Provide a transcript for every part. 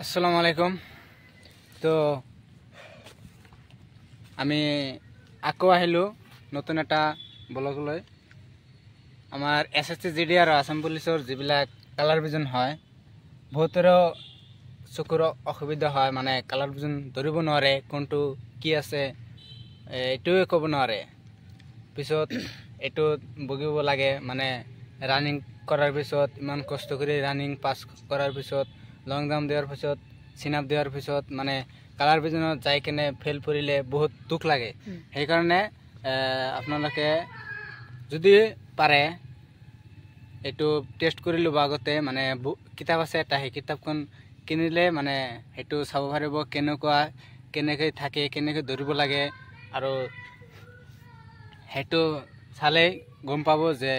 আসসালামু আলাইকুম। তো আমি আকৌ আহিলোঁ নতুন এটা ব্লগলৈ। আমাৰ SSC GD আৰু আসাম পুলিচৰ যিবিলাক কালাৰ ভিজন হয়, বহুতৰো চকুৰ অসুবিধা হয়, মানে কালাৰ ভিজন ধৰিব নোৱাৰে, কোনটো কি আছে এইটোৱে ক'ব নোৱাৰে। পিছত এইটো বগিব লাগে, মানে ৰানিং কৰাৰ পিছত ইমান কষ্ট কৰি ৰানিং পাছ কৰাৰ পিছত লং জাম্প দিয়াৰ পিছত চিন আপ দিয়াৰ পিছত মানে কালাৰ ভিজনত যাই কেনে ফেল পৰিলে বহুত দুখ লাগে। সেইকাৰণে আপোনালোকে যদি পাৰে এইটো টেষ্ট কৰি ল'ব আগতে, মানে কিতাপ আছে এটা, সেই কিতাপখন কিনিলে মানে সেইটো চাব পাৰিব কেনেকৈ থাকে, কেনেকৈ ধৰিব লাগে, আৰু সেইটো চালেই গম পাব যে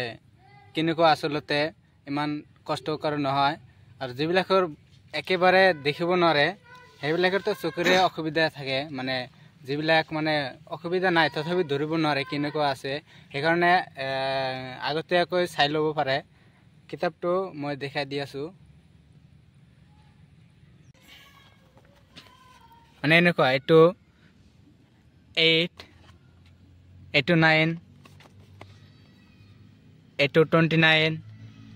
কেনেকুৱা আচলতে ইমান কষ্টকৰ নহয়। আৰু যিবিলাকৰ একেবাৰে দেখিব নোৱাৰে সেইবিলাকৰতো চকুৰে অসুবিধা থাকে, মানে যিবিলাক মানে অসুবিধা নাই তথাপি ধৰিব নোৱাৰে কেনেকুৱা আছে, সেইকাৰণে আগতীয়াকৈ চাই ল'ব পাৰে। কিতাপটো মই দেখাই দি আছোঁ। মানে এনেকুৱা, এইটো 8, এইটো 9, এইটো 29,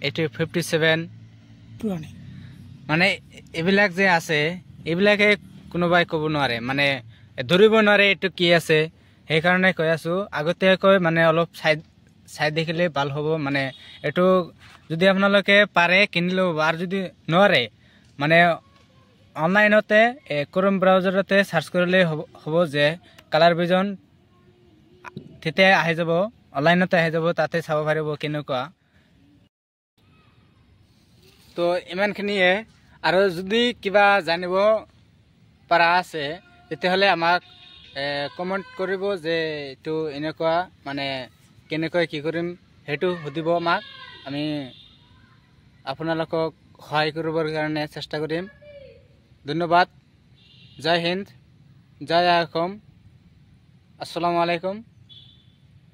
এইটো 57, মানে এইবিলাক যে আছে এইবিলাকে কোনোবাই ক'ব নোৱাৰে, মানে ধৰিব নোৱাৰে এইটো কি আছে। সেইকাৰণে কৈ আছোঁ আগতীয়াকৈ মানে অলপ চাই দেখিলে ভাল হ'ব। মানে এইটো যদি আপোনালোকে পাৰে কিনি ল'ব, আৰু যদি নোৱাৰে মানে অনলাইনতে ক্ৰোম ব্ৰাউজাৰতে চাৰ্চ কৰিলে হ'ব যে কালাৰ ভিজন, তেতিয়া আহি যাব, অনলাইনতে আহি যাব, তাতে চাব পাৰিব কেনেকুৱা। তো ইমানখিনিয়ে, আৰু যদি কিবা জানিব পৰা আছে তেতিয়াহ'লে আমাক কমেণ্ট কৰিব যে এইটো এনেকুৱা, মানে কেনেকৈ কি কৰিম সেইটো সুধিব আমাক। আমি আপোনালোকক সহায় কৰিবৰ কাৰণে চেষ্টা কৰিম। ধন্যবাদ। জয় হিন্দ, জয় অসম, আসসালামু আলাইকুম।